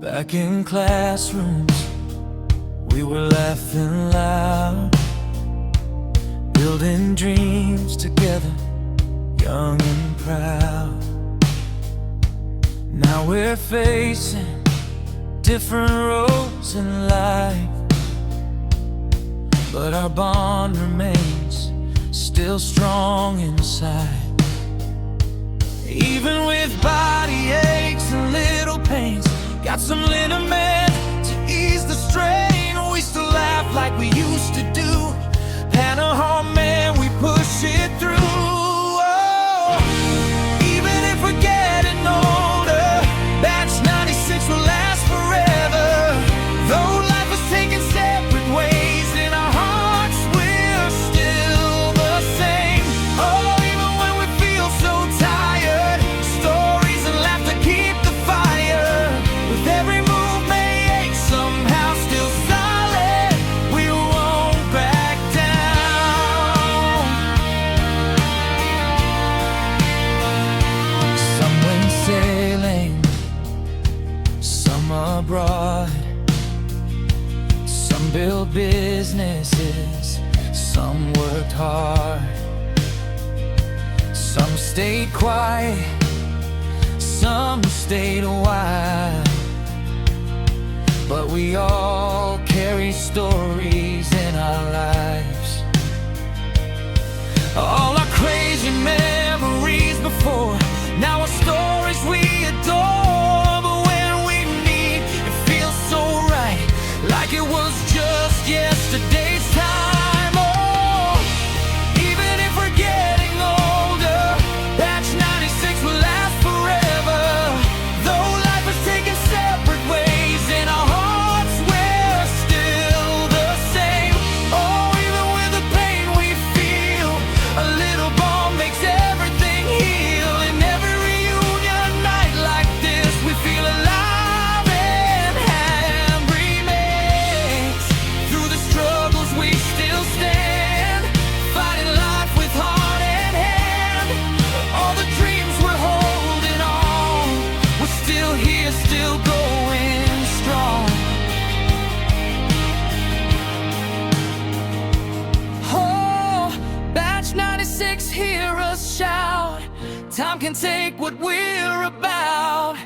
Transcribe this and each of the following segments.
Back in classrooms, we were laughing loud, building dreams together, young and proud. Now we're facing different roads in life, but our bond remains still strong inside. Even with body aches and little pains, got some liniment to ease the strain. We still laugh like we used to do. Panahard, man, we push it through. Oh, even if we're getting older, Batch 96 will last forever. Though life has taken separate ways, in our hearts we're still the same. Oh, even when we feel so tired, stories and laughter keep the fire. With every move may ache, somehow still solid, we won't back down. Some went sailing, some abroad, some built businesses, some worked hard. Some stayed quiet, some stayed a while, but we all carry stories in our lives. All our crazy memories before, now are stories we adore. But when we meet, it feels so right, like it was just yesterday's time. Oh, even if we're getting older, Batch 96 will last forever. Though life has taken separate ways, in our hearts we're still the same. Oh, even with the pain we feel, a little bond makes everything heal. In every reunion night like this, we feel alive and have remakes. Through the struggles we still stand, fighting life with heart and hand. All the dreams we're holding on, we're still here, still going strong. Oh, Batch 96, hear us shout. Time can take what we're about.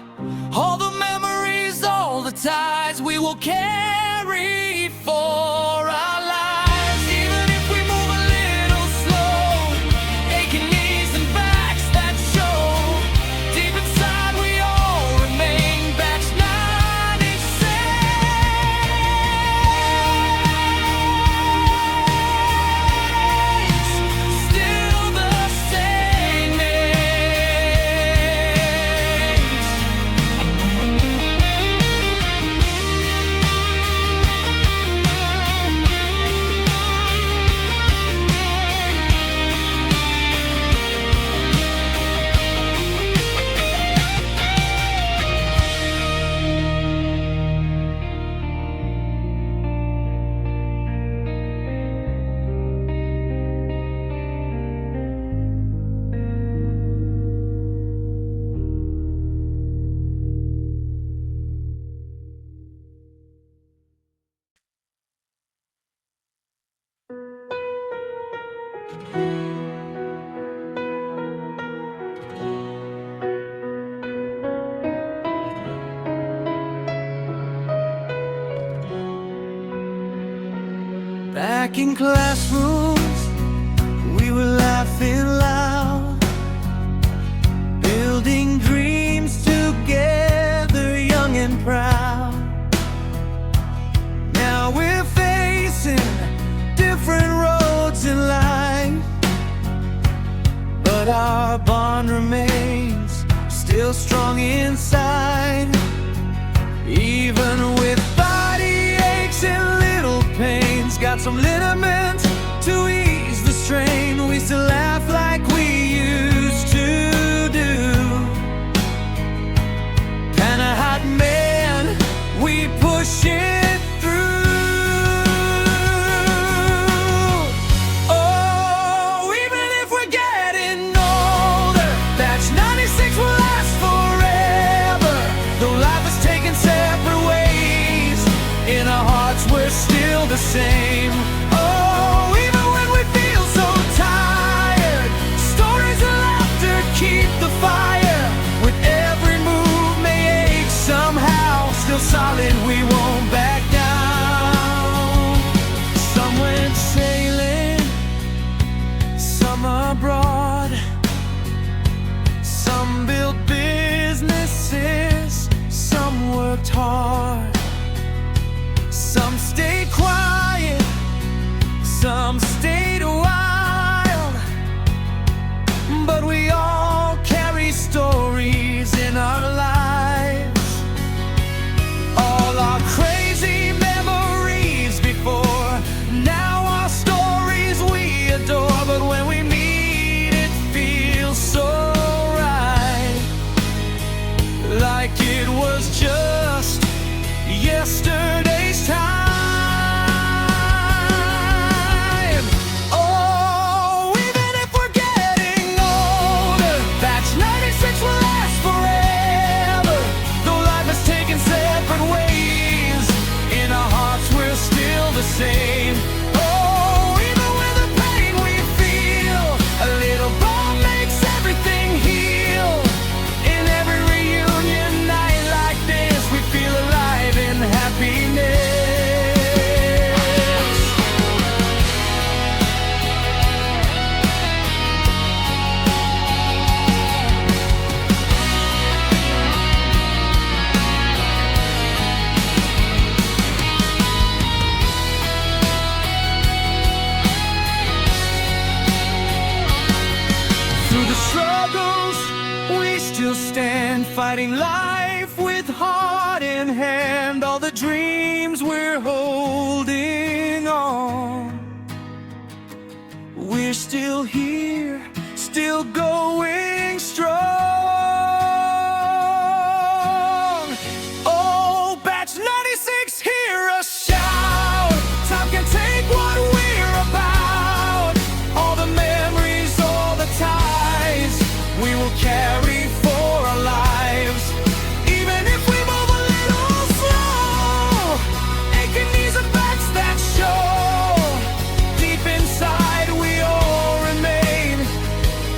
All the memories, all the ties we will carry for our lives. Even if we move a little slow, aching knees and backs that show, deep inside we all remain Batch 96. Still the same Back in classrooms, we were laughing loud, building dreams together, young and proud. Now we're facing different roads in life, but our bond remains still strong inside. Even with body aches and little pains, got some liniment to ease the strain. We still laugh like we used to do. Kinda hot, man, we push it through. Oh, even if we're getting older, Batch 96 will last forever. Though life has taken separate the same. Oh, even when we feel so tired, stories and laughter keep the fire. With every move may ache somehow, still solid, we won't back down. Some went sailing, some abroad, some built businesses, some worked hard, some stayed quiet, some stayed wild. But we all carry stories in our lives, all our crazy memories before. Now our stories we adore, but when we meet it feels so right, like it was just yesterday's time. Oh, even if we're getting older, Batch 96 will last forever. Though life has taken separate ways, in our hearts we're still the same. Oh, even with the pain we feel, a little bond makes everything heal. In every reunion night like this, we feel alive in happiness. Through the struggles, we still stand, fighting life with heart in hand. All the dreams we're holding on, we're still here, still going strong. Oh, Batch 96, hear us shout. Time can take what we're about. All the memories, all the ties, we will carry for our lives. Even if we move a little slow, aching knees and backs that show, deep inside we all remain.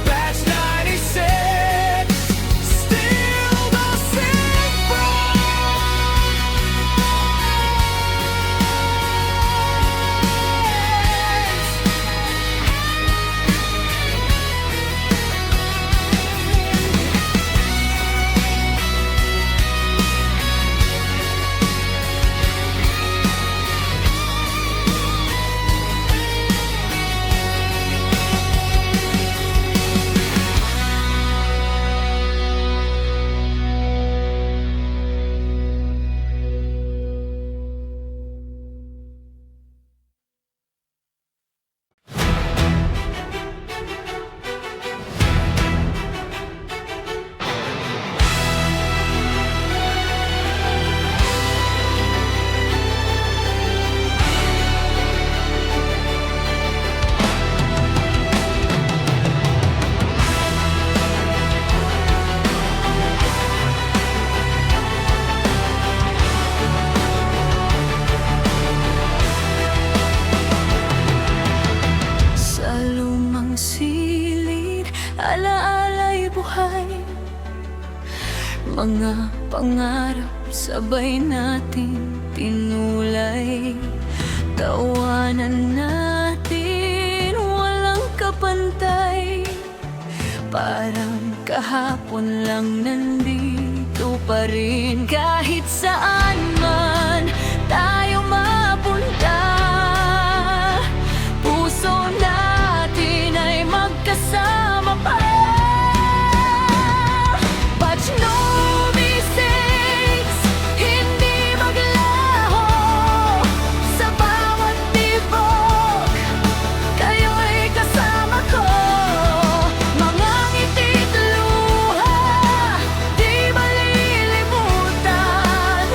Batch 96, still the same alaala'y buhay, mga pangarap sabay nating tinulay. Tawanan natin walang kapantay, parang kahapon lang nandito pa rin. Kahit saan man tayo mapunta, puso natin ay magkasama pa. Batch 96, hindi maglaho sa bawat tibok, kayo'y kasama ko. Mga ngiti't luha, di malilimutan,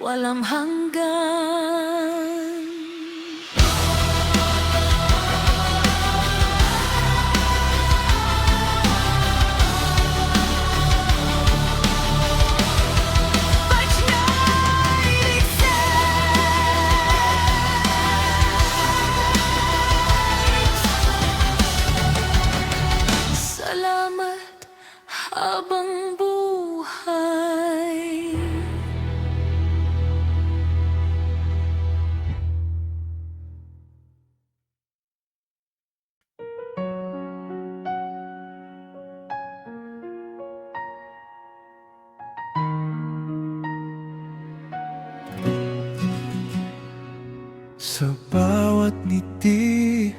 walang hanggan. Salamat habang buhay. Sa bawat ngiti,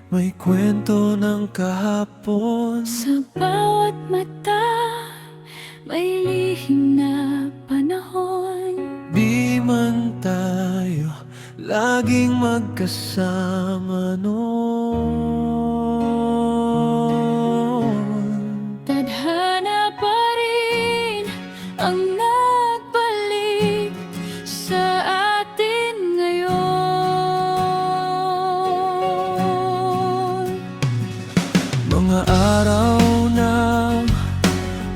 may kwento ng kahapon. Sa bawat mata, may lihim na panahon. Di man tayo laging magkasama noon. Tadhana pa rin ang nagbalik sa atin ngayon. Mga araw na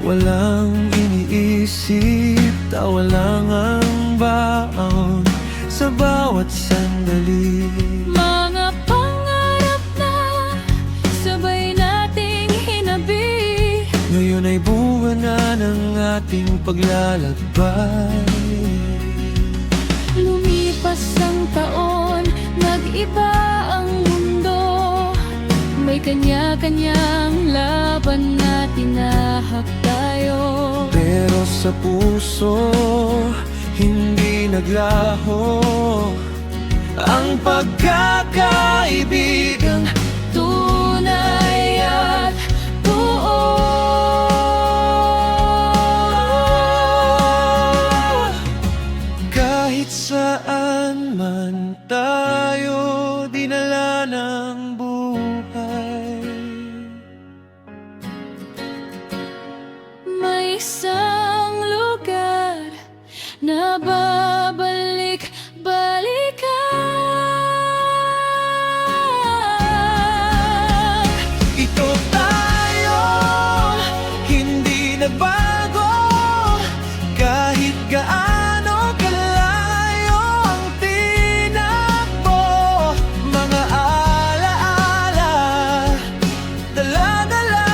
walang iniisip, tawa lang ang baon sa bawat sandali. Mga pangarap na sabay nating hinabi. Ngayon ay bunga na ng ating paglalakbay. Lumipas ang taon, nag-iba ang mundo. May kanya-kanyang laban na tinahak tayo. Pero sa puso, hindi naglaho ang pagkakaibigang Tunay at buo. kahit saan man tayo dinala ng buhay. May isang lugar na babalik-balikan. Ito tayo, hindi nagbago, kahit gaano kalayo ang tinakbo. Mga alaala, dala-dala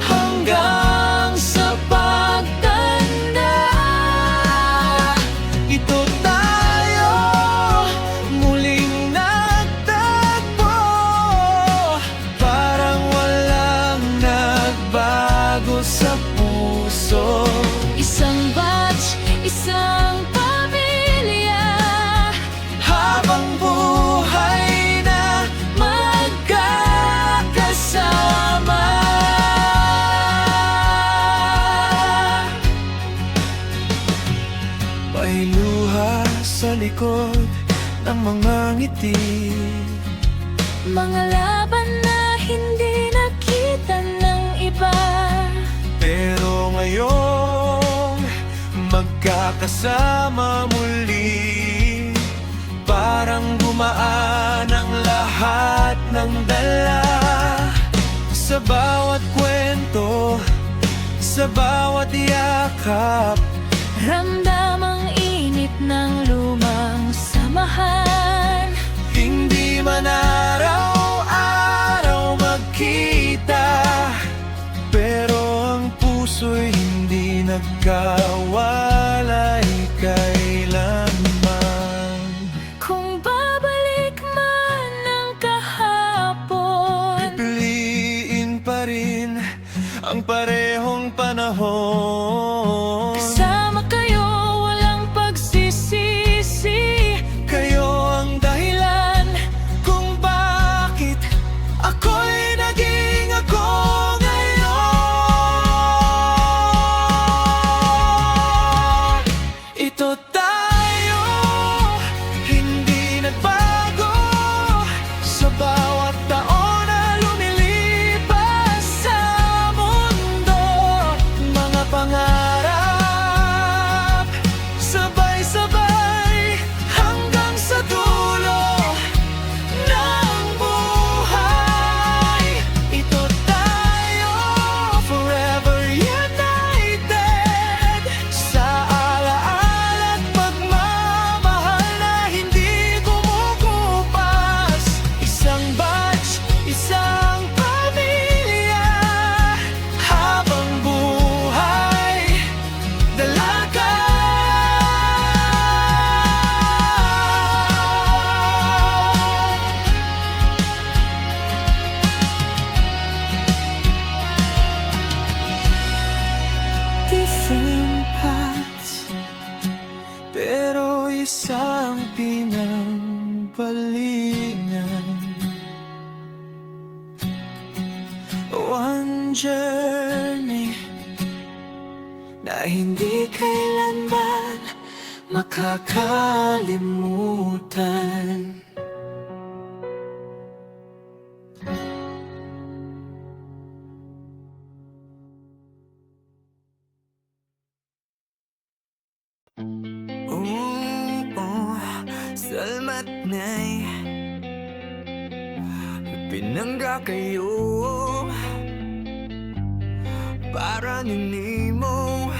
hanggang sa Pagtanda, ito tayo, muling nagtagpo. Parang walang nagbago sa puso. isang batch, isang pamilya. Habang buhay na Magkakasama. may luha sa likod ng mga ngiti. Mga laban na hindi nakita ng iba. Pero ngayon, magkakasama muli. Parang gumaan ang lahat ng dala. Sa bawat kwento, sa bawat yakap, Ramdam ang init ng lumang samahan. hindi man araw-araw magkita, pero ang puso'y hindi nagkawalay kailanman. Kung babalik man ang kahapon, Piliin pa rin ang parehong panahon. kasama kayo, walang pagsisisi. Kayo ang dahilan kung bakit ako'y naging ako ngayon. isang pinanggalingan. One journey na hindi kailanman makakalimutan. Salamat na'y pinangga kayo para ninimo.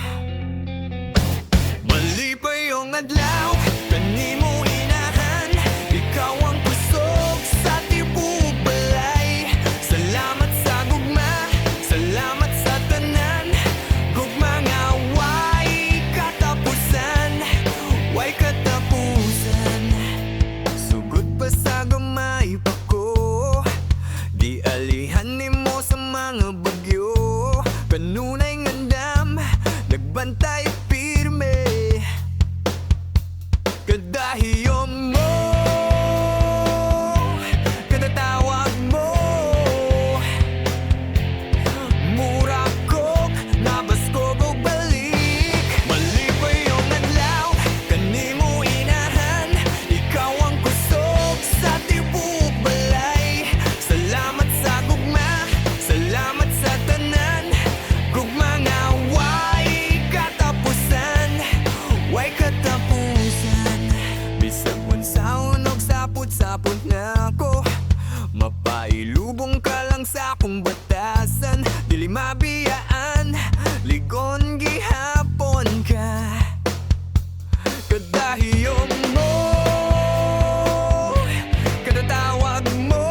Mali pa yung adlaw, kanimo inahan. Ikaw ang kusog sa tibok balay. Salamat sa gugma, salamat sa tanan. Gugma nga way katapusan, way katapusan. Sugod pa sa gamay pa ko, di alihan nimo sa mga bagyo. Kanunay ngandam, nagbantay pirme. Kadahiyom mo, kadatawag mo. Mura ko, nabas ko balik. Mali pa yung adlaw, kanimo inahan. Ikaw ang kusog sa tibok balay. Salamat sa gugma, salamat sa tanan. Gugma nga way katapusan, way katapusan. Bisag unsa unog sapot-sapot na ako, mapailubong ka lang sa akong batasan. Dili mabiyaan, ligon gihapon ka. Kadahiyom mo, kadatawag mo.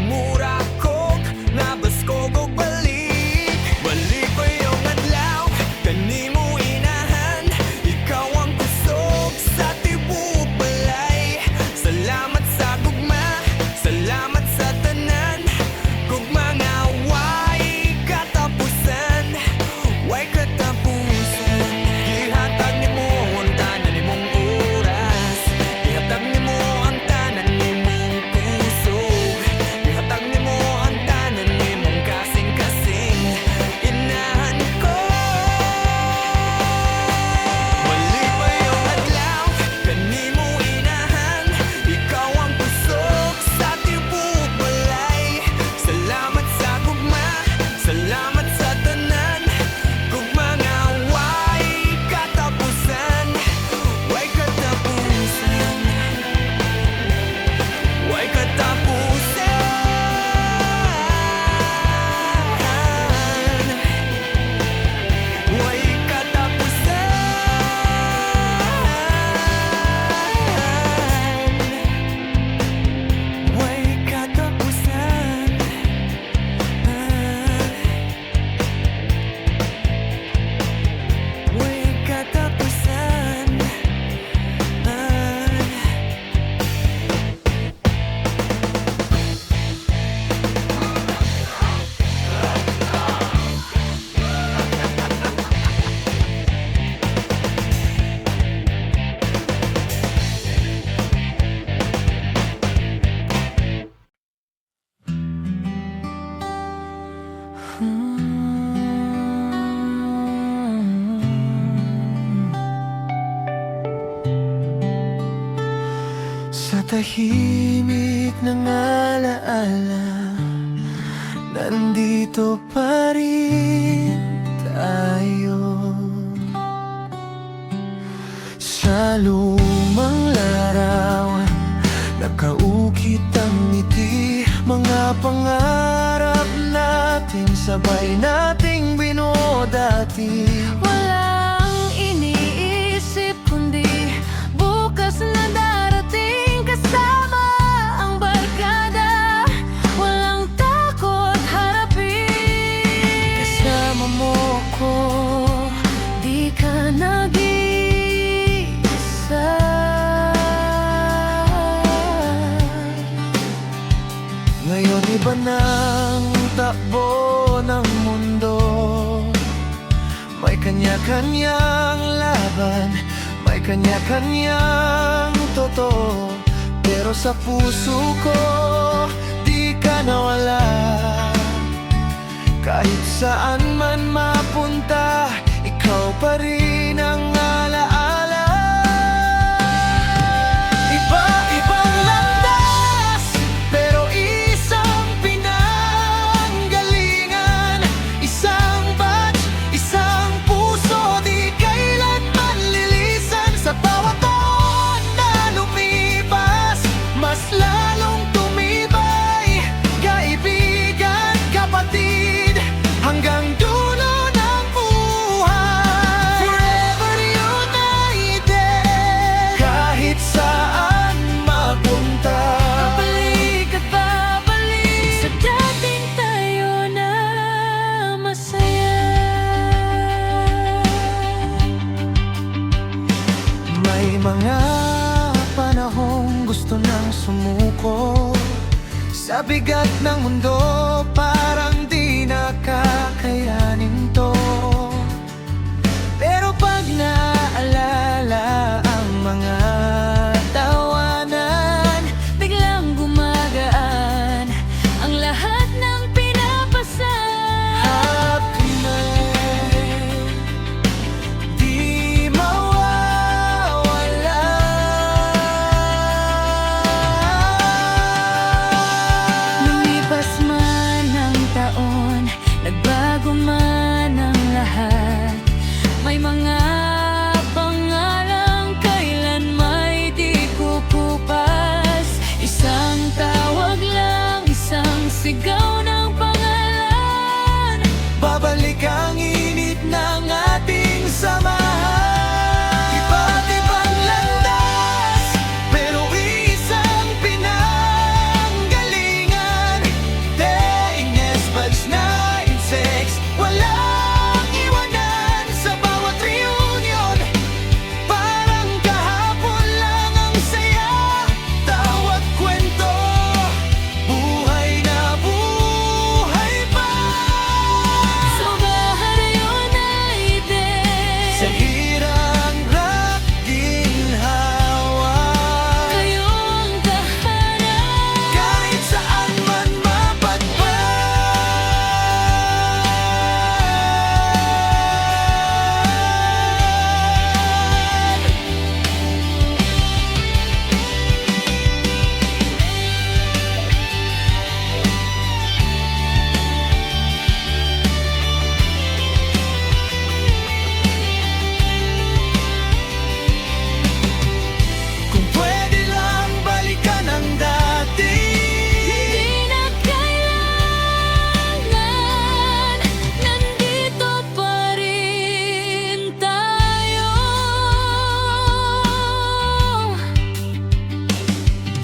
Mura ko, nabas ko balik. Balik pa yung adlaw, kanimo inahan. Ikaw ang kusog sa tibok balay. Salamat sa gugma, salamat sa tanan. Gugma nga way katapusan, way katapusan. Gihatag nimo ang tanan nimong oras, gihatag nimo ang tanan nimong puso, gihatag nimo ang tanan nimong kasing-kasing. Inahan ko, mali pa yung adlaw, kanimo inahan. Ikaw ang kusog sa tibok balay. Salamat sa gugma, salamat sa tanan. Gugma nga way katapusan, way katapusan, way katapusan, way katapusan, way katapusan. Way katapusan. Sa tahimik ng alaala, nandito pa rin tayo. Sa lumang larawan, nakaukit ang ngiti. Mga pangarap natin, sabay nating binuo dati. Walang iniisip kundi bukas na darating. Kasama ang barkada, walang takot harapin. Kasama mo ko, Di ka nag-iisa. ngayon iba ng takbo ng mundo. May kanya-kanyang laban, may kanya-kanyang totoo. Pero sa puso ko, di ka nawala. Kahit saan man mapunta, ikaw pa rin ang alaala. Iba-ibang landas, pero isang pinanggalingan. Isang batch, isang puso, di kailanman lilisan. Sa bawat taon na lumipas, mas lalong tumibay. Kaibigan, kapatid, hanggang dulo ng buhay. Forever united, kahit saan mapunta. Babalik at babalik sa dating tayo na masaya. May mga panahong gusto nang sumuko sa bigat ng mundo, parang di nakakayanin to. Pero pag naalala ang mga tawanan, Biglang gumagaan ang lahat ng pinapasan. happy na di mawawala. Lumipas man ang taon, nagbago man ang lahat. May mga pangalang kailan may di kukupas. Isang tawag lang, isang sigaw ng pangalan. Babalik ang init ng ating samahan. Iba't ibang landas, pero isang pinanggalingan. Dayness, buds, 9-6, walang iwanan sa bawat reunion. Parang kahapon lang ang saya, tawat kwento, buhay na buhay pa. Subahan united, Sa hirang ginhawa, kayo ang tahanan. kahit saan man mapadpad. Kung pwede lang balikan ang dati, Di na kailangan, nandito pa rin tayo.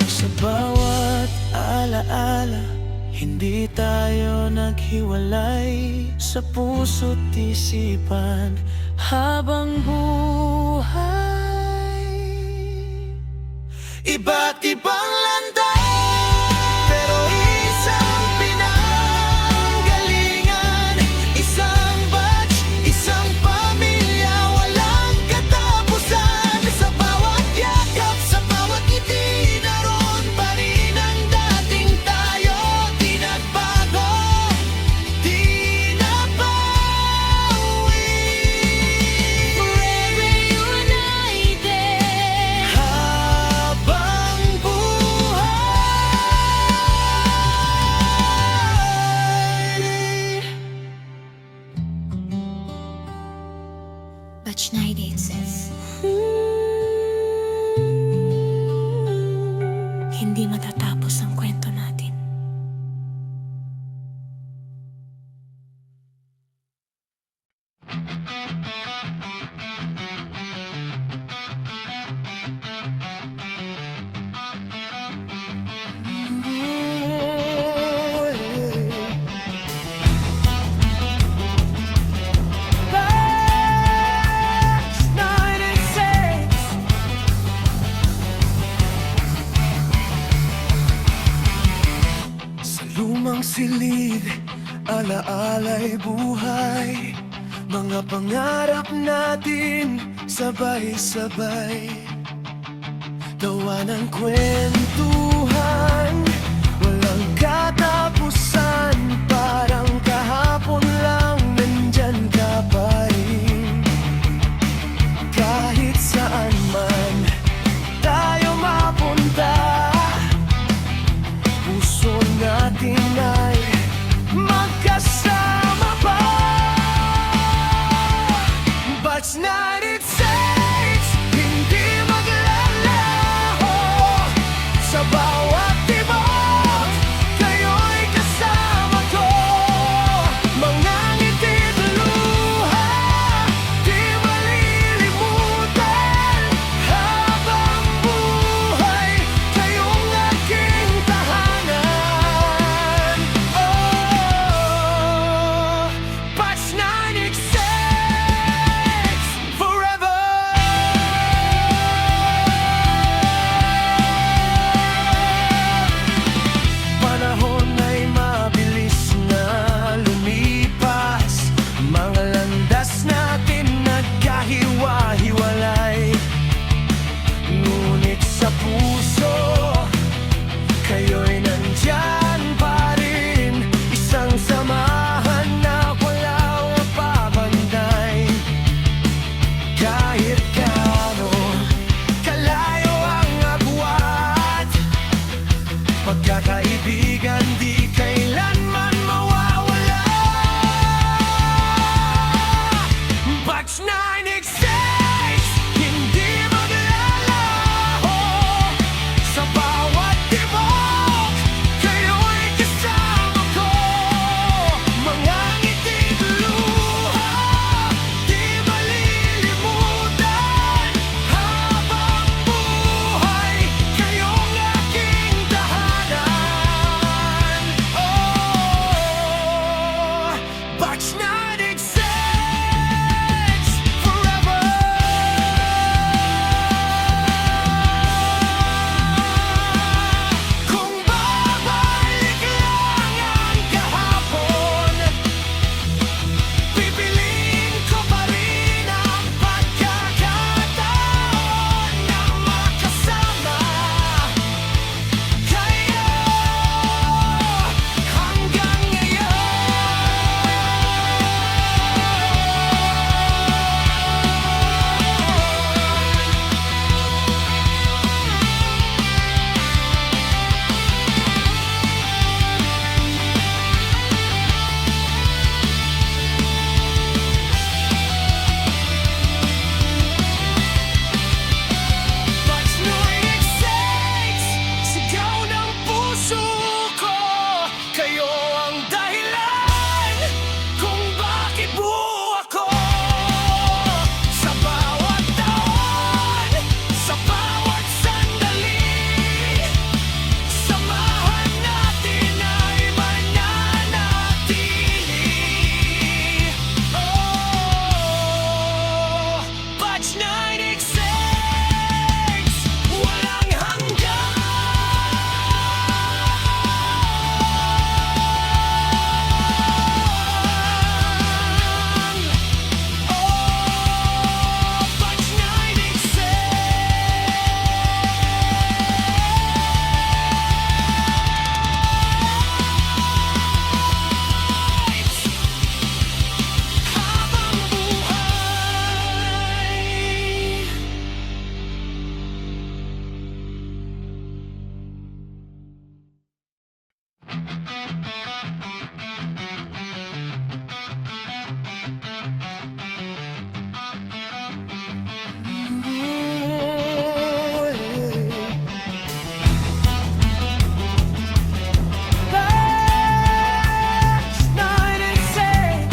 sa bawat alaala, hindi tayo naghiwalay. Sa puso't isipan habang buhay. Iba't ibang landas, pero isang pinanggalingan. Isang batch, isang pamilya, walang katapusan. Sa bawat yakap, sa bawat ngiti, naroon pa rin ang dating tayo. Di nagbago, di nabawi. Forever united, Habang buhay. Batch 986. Hindi matatapos ang kwento natin. Lumang silid, alaala'y buhay. Mga pangarap natin sabay-sabay, gawa ng kwentuhan, walang katapusan. Parang kahapon lang, nandyan ka pa rin. Kahit saan man tayo mapunta, puso natin ay magkasama pa. Batch 96, hindi maglalaho. Sa bawat tibok, kayo'y kasama ko. Mga ngiti at luha, di malilimutan. Habang buhay, kayong aking tahanan. Oh, Batch 96, forever. Panahon ay mabilis na lumipas, mga landas natin nagkahiwa-hiwalay. Ngunit sa puso, kayo'y nandyan pa rin. Isang samahan na walang mapapantay. Kahit gaano kalayo ang agwat, pagkakaibigan di kailanman mawawala. Batch 96, hindi maglalaho. Sa bawat tibok, kayo'y kasama ko. Mga ngiti at luha, di malilimutan. Habang buhay, kayong aking tahanan. Oh, Batch 96, forever. Kung babalik lang ang kahapon, pipiliin ko pa rin ang pagkakataon na makasama kayo hanggang Batch 96, sigaw ng puso ko. Kayo ang dahilan kung bakit buo ako. Sa bawat taon, sa bawat sandali, samahan natin ay mananatili. Oh, Batch 96, walang hanggan. Oh, Batch 96, habang buhay. Batch 96,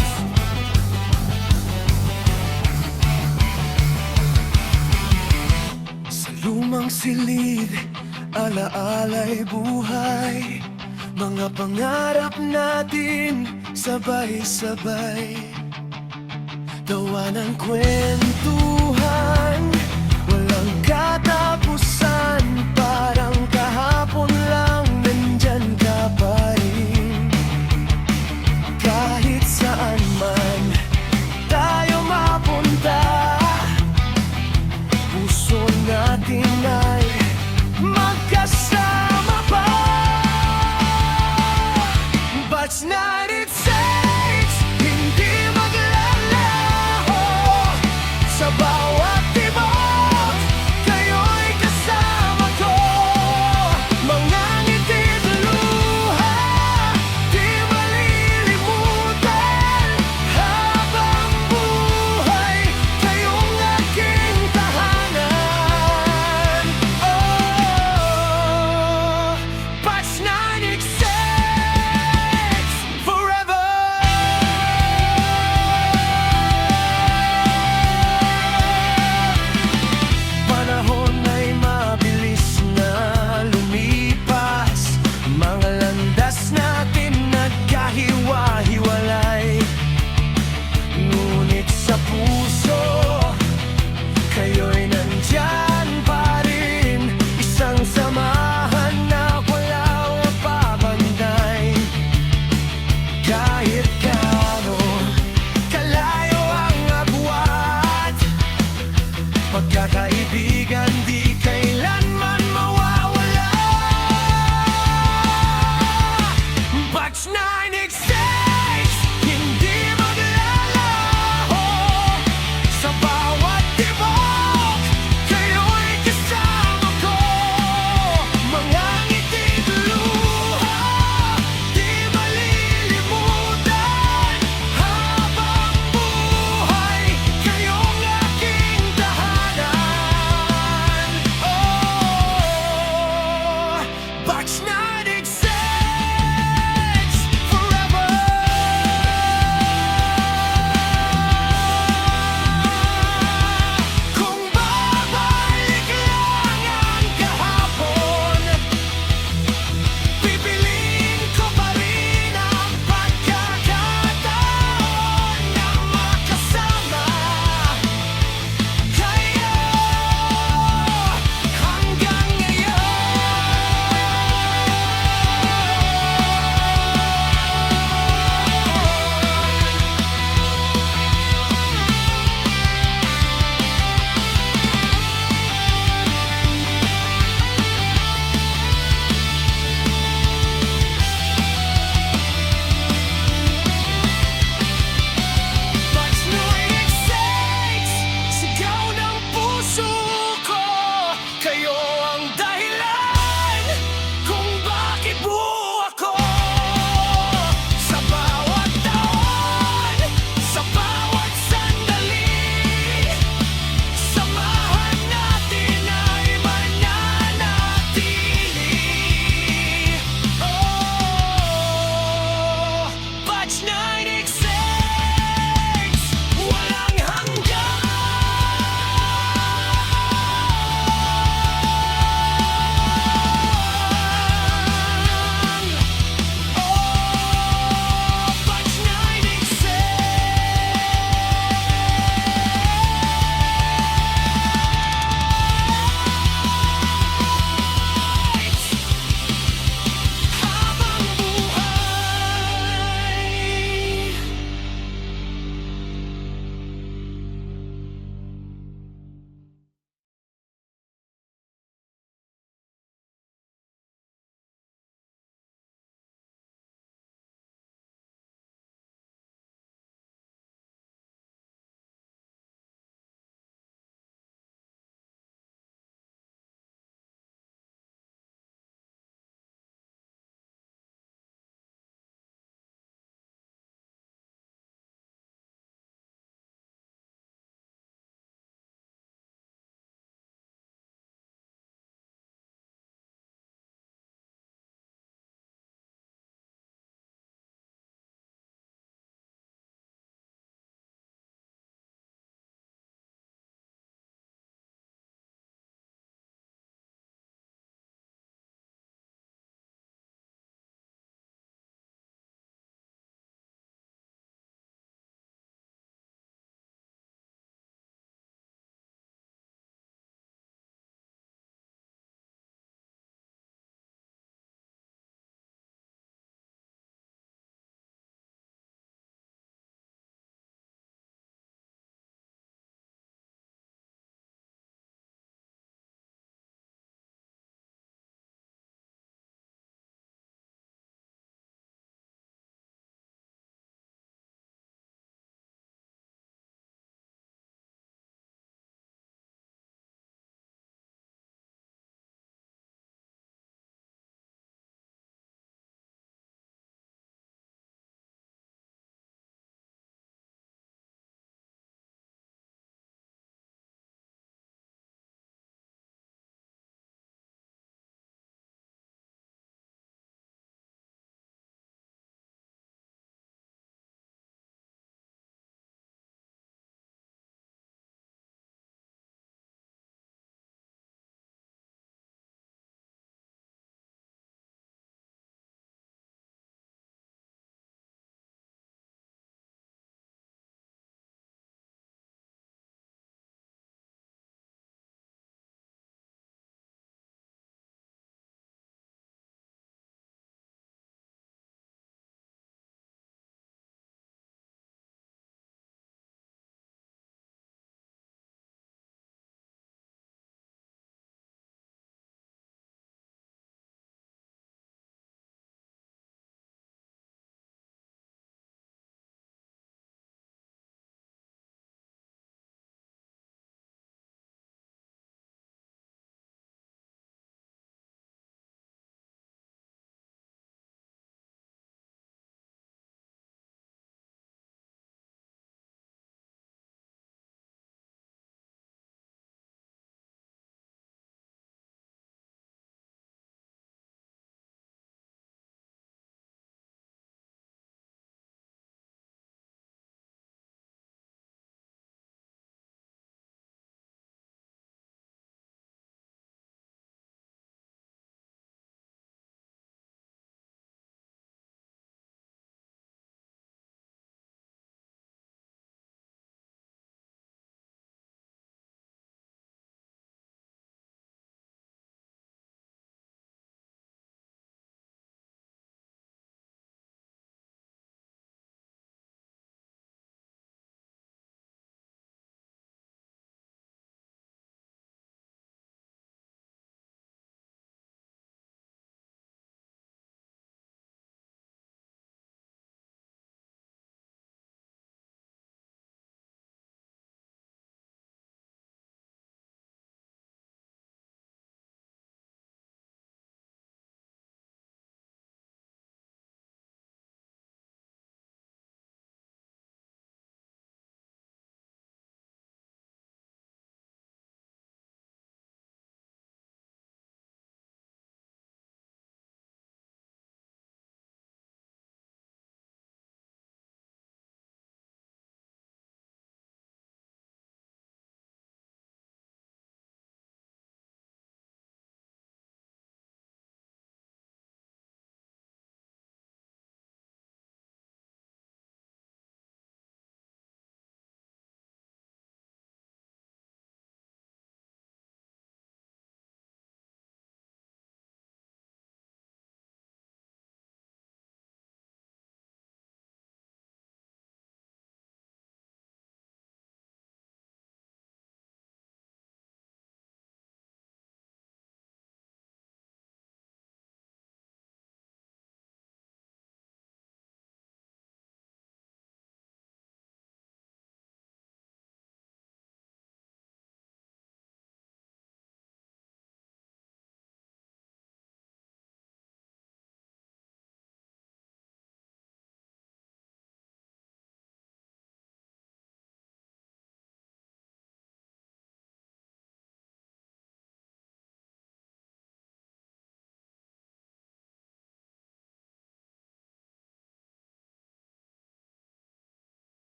sa lumang silid, alaala'y buhay. Mga pangarap natin sabay-sabay, gawa ng kwentuhan, walang katapusan. Parang